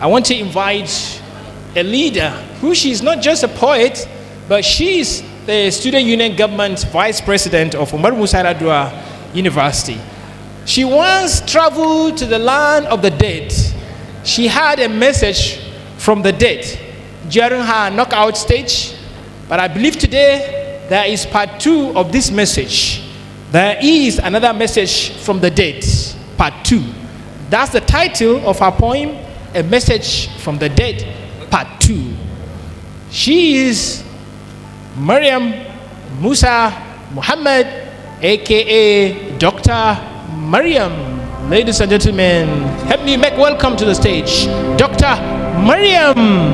I want to invite a leader who she's not just a poet, but she's the Student Union Government Vice President of Maryam Musa University. She once traveled to the land of the dead. She had a message from the dead during her knockout stage, but I believe today there is part 2 of this message. There is another message from the dead, part 2. That's the title of her poem, A Message from the Dead, part 2. She is Maryam Musa Muhammad, aka Dr. Maryam. Ladies and gentlemen, help me make welcome to the stage Dr. Maryam.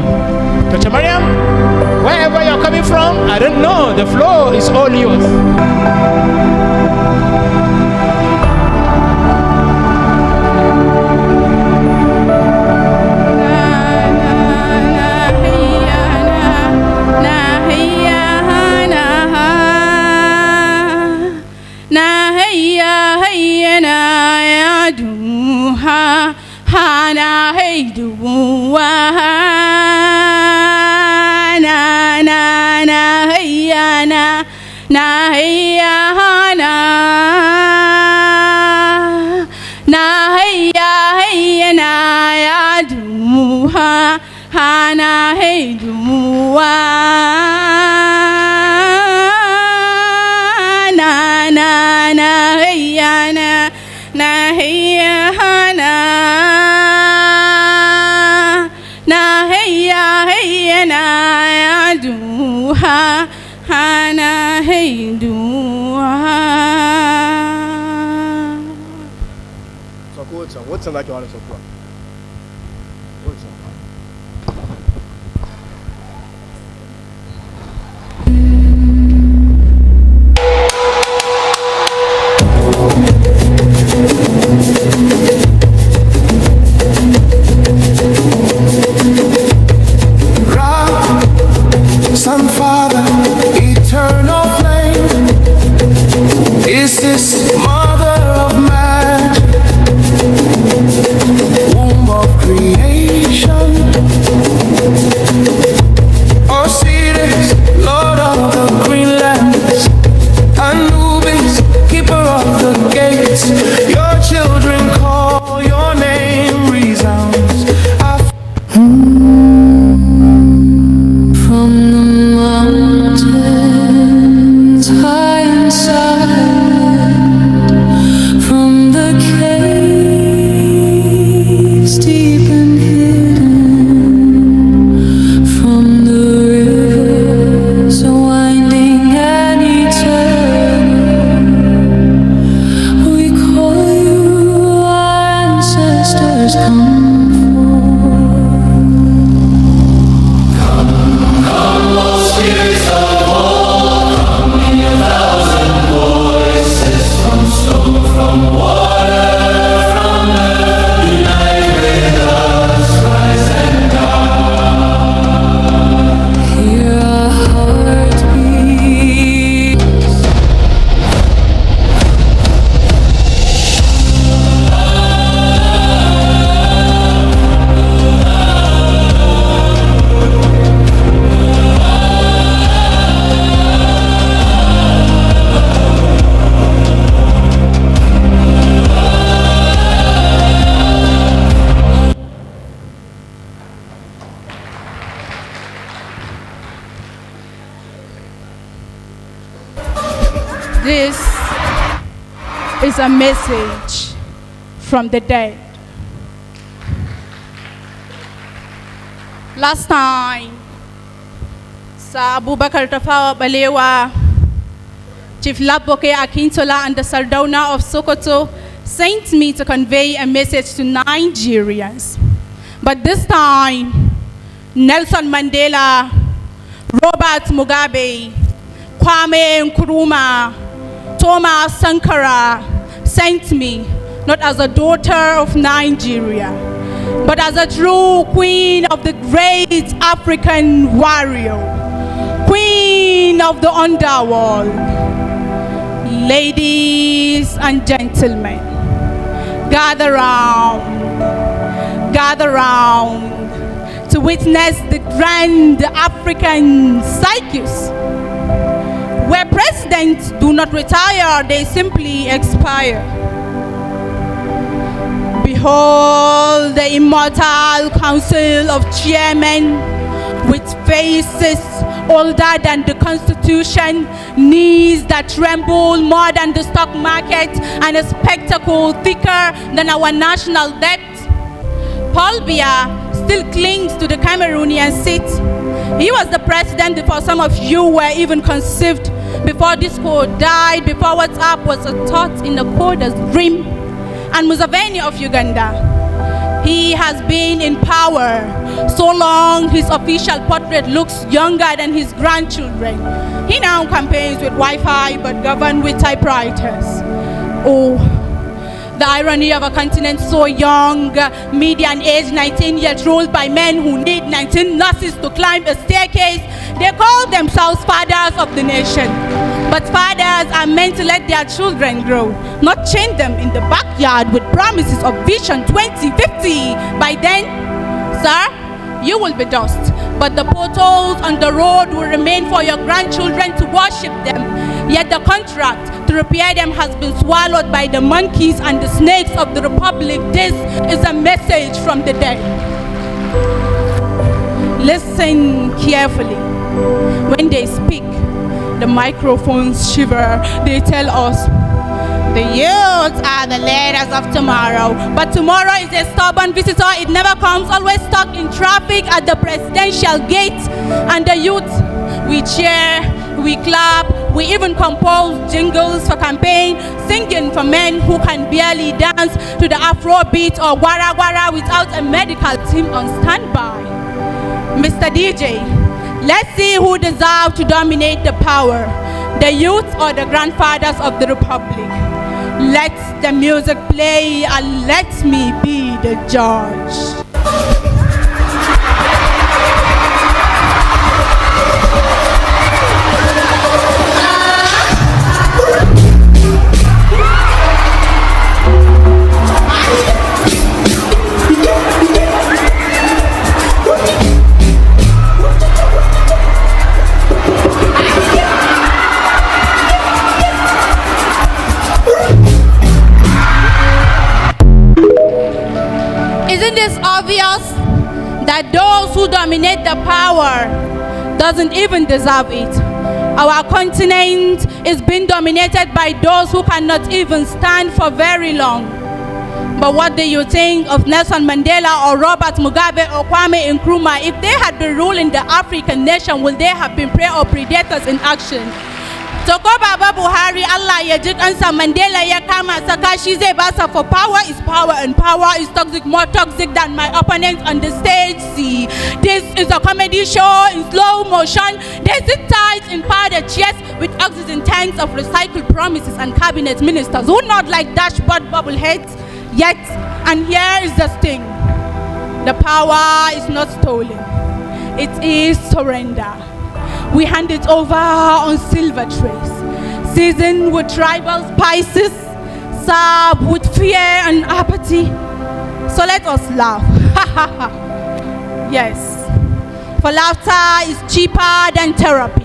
Dr. Maryam, wherever you're coming from, I don't know, the floor is all yours. What's like you want to support? Son, Father, eternal flame, is this mother of man, womb of creation, Osiris, Lord of the green lands, Anubis, keeper of the gates, your children call, your name resounds. This is a message from the dead. Last time, Sir Abubakar Tafawa Balewa, Chief Laboke Akintola and the Sardauna of Sokoto sent me to convey a message to Nigerians. But this time, Nelson Mandela, Robert Mugabe, Kwame Nkrumah, Thomas Sankara sent me not as a daughter of Nigeria, but as a true queen of the great African warrior, queen of the underworld. Ladies and gentlemen, gather round, witness the grand African cycles, where presidents do not retire, they simply expire. Behold the immortal council of chairmen with faces older than the Constitution, knees that tremble more than the stock market, and a spectacle thicker than our national debt. Paul Biya still clings to the Cameroonian seat. He was the president before some of you were even conceived, before disco died, before WhatsApp was a thought in a coder's dream. And Museveni of Uganda, he has been in power so long his official portrait looks younger than his grandchildren. He now campaigns with Wi-Fi but governed with typewriters. Oh, the irony of a continent so young, median age 19, yet ruled by men who need 19 nurses to climb a staircase. They call themselves fathers of the nation. But fathers are meant to let their children grow, not chain them in the backyard with promises of Vision 2050. By then, sir, you will be dust, but the potholes on the road will remain for your grandchildren to worship them. Yet the contract to repair them has been swallowed by the monkeys and the snakes of the republic. This is a message from the dead. Listen carefully. When they speak, the microphones shiver. They tell us, the youth are the leaders of tomorrow. But tomorrow is a stubborn visitor. It never comes, always stuck in traffic at the presidential gate. And the youth, we cheer, we clap, we even compose jingles for campaign, singing for men who can barely dance to the Afrobeat or Gwara Gwara without a medical team on standby. Mr. DJ, let's see who deserves to dominate the power, the youth or the grandfathers of the republic. Let the music play and let me be the judge. Isn't this obvious that those who dominate the power doesn't even deserve it? Our continent is being dominated by those who cannot even stand for very long. But what do you think of Nelson Mandela or Robert Mugabe or Kwame Nkrumah? If they had been ruling the African nation, would they have been prey or predators in action? So ko Baba Buhari Allah ya ji kansa Mandela ya kama saka shi zai basa, for power is power and power is toxic, more toxic than my opponent on the stage. See, this is a comedy show in slow motion. They sit tight in padded chairs with oxygen tanks of recycled promises and cabinet ministers who nod like dashboard bubble heads. Yet, and here is the sting, the power is not stolen, it is surrender. We hand it over on silver trays, seasoned with tribal spices, served with fear and apathy. So let us laugh. Yes, for laughter is cheaper than therapy.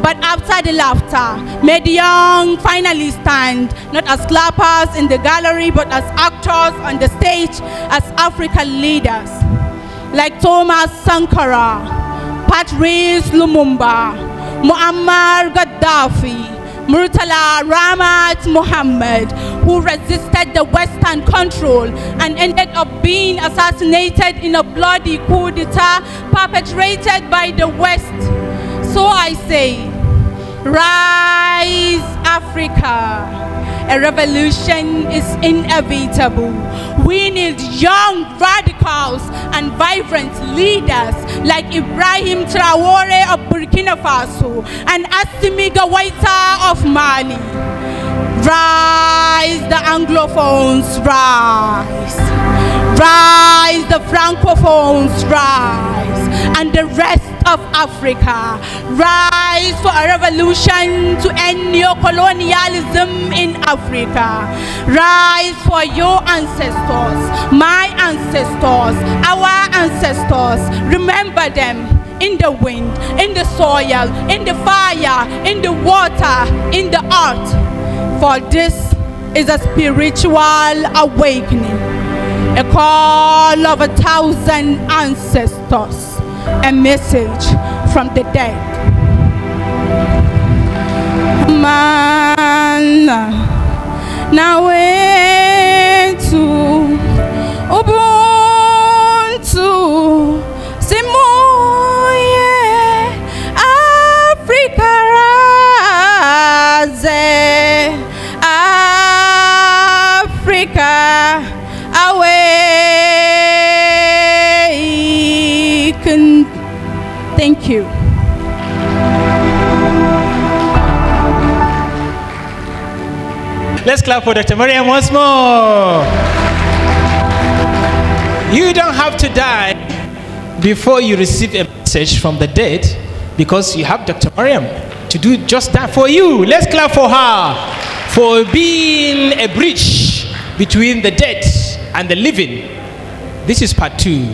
But after the laughter, may the young finally stand, not as clappers in the gallery, but as actors on the stage, as African leaders, like Thomas Sankara, Patrice Lumumba, Muammar Gaddafi, Murtala Ramat Muhammad, who resisted the Western control and ended up being assassinated in a bloody coup d'etat perpetrated by the West. So I say, rise Africa. A revolution is inevitable. We need young radicals and vibrant leaders like Ibrahim Traore of Burkina Faso and Assimi Goïta of Mali. Rise the Anglophones, rise. Rise the Francophones, rise. rise, and the rest of Africa rise for a revolution to end neocolonialism in Africa. Rise for your ancestors, my ancestors, our ancestors. Remember them in the wind, in the soil, in the fire, in the water, in the earth. For this is a spiritual awakening, a call of 1,000 ancestors, a message from the dead. Man, now to Ubuntu, Simoye, Africa, Raze, Africa, awaken. Thank you. Let's clap for Dr. Maryam once more. You don't have to die before you receive a message from the dead, because you have Dr. Maryam to do just that for you. Let's clap for her for being a bridge between the dead and the living. This is part 2.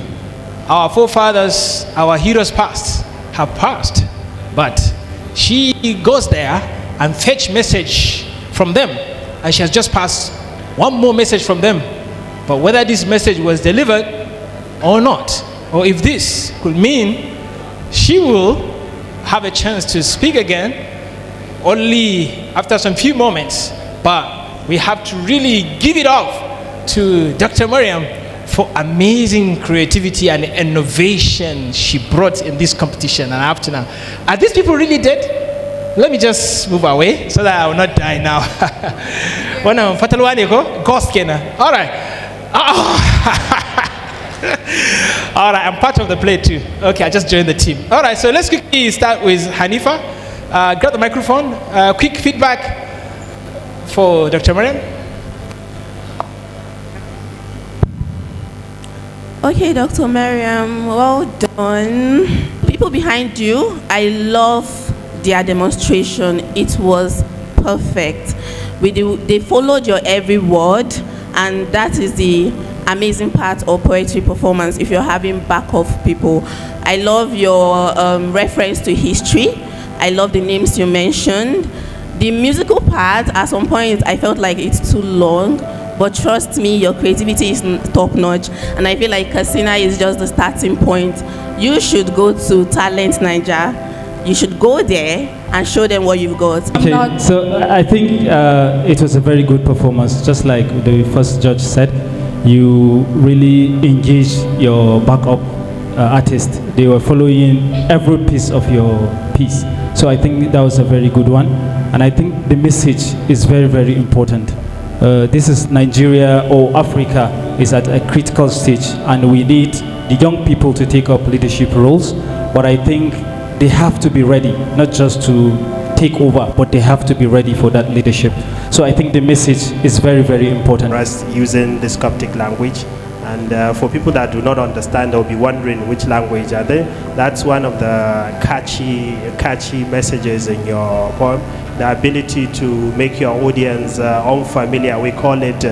Our forefathers, our heroes past, have passed, but she goes there and fetch message from them, and she has just passed one more message from them. But whether this message was delivered or not, or if this could mean she will have a chance to speak again only after some few moments. But we have to really give it off to Dr. Maryam for amazing creativity and innovation she brought in this competition. And after now, are these people really dead? Let me just move away so that I will not die now. All right. All right, I'm part of the play too. Okay, I just joined the team. All right, so let's quickly start with Hanifa. Grab the microphone. Quick feedback for Dr. Maryam. Okay, Dr. Maryam, well done. People behind you, I love their demonstration. It was perfect. They followed your every word, and that is the amazing part of poetry performance if you're having backup people. I love your reference to history. I love the names you mentioned. The musical part, at some point, I felt like it's too long, but trust me, your creativity is top-notch, and I feel like Kasina is just the starting point. You should go to Talent Niger. You should go there and show them what you've got. Okay, so I think it was a very good performance. Just like the first judge said, you really engaged your backup artist. They were following every piece of your piece. So I think that was a very good one. And I think the message is very, very important. This is Nigeria, or Africa is at a critical stage, and we need the young people to take up leadership roles. But I think they have to be ready, not just to take over, but they have to be ready for that leadership. So I think the message is very, very important. Us using this Coptic language, and for people that do not understand, they'll be wondering which language are they. That's one of the catchy messages in your poem. The ability to make your audience unfamiliar. We call it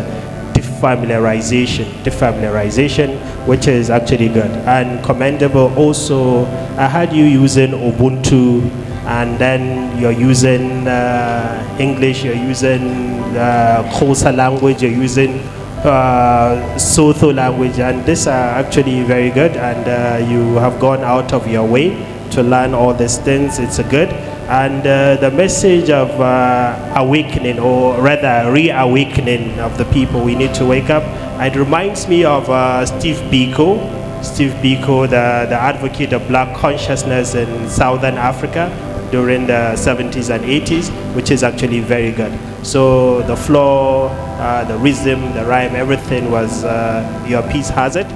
defamiliarization, which is actually good and commendable. Also, I had you using Ubuntu, and then you're using English, you're using Xhosa language, you're using Sotho language, and these are actually very good, and you have gone out of your way to learn all these things. It's a good. And the message of awakening, or rather reawakening of the people, we need to wake up. It reminds me of Steve Biko, the advocate of black consciousness in Southern Africa during the 70s and 80s, which is actually very good. So the flow, the rhythm, the rhyme, everything was, your piece has it.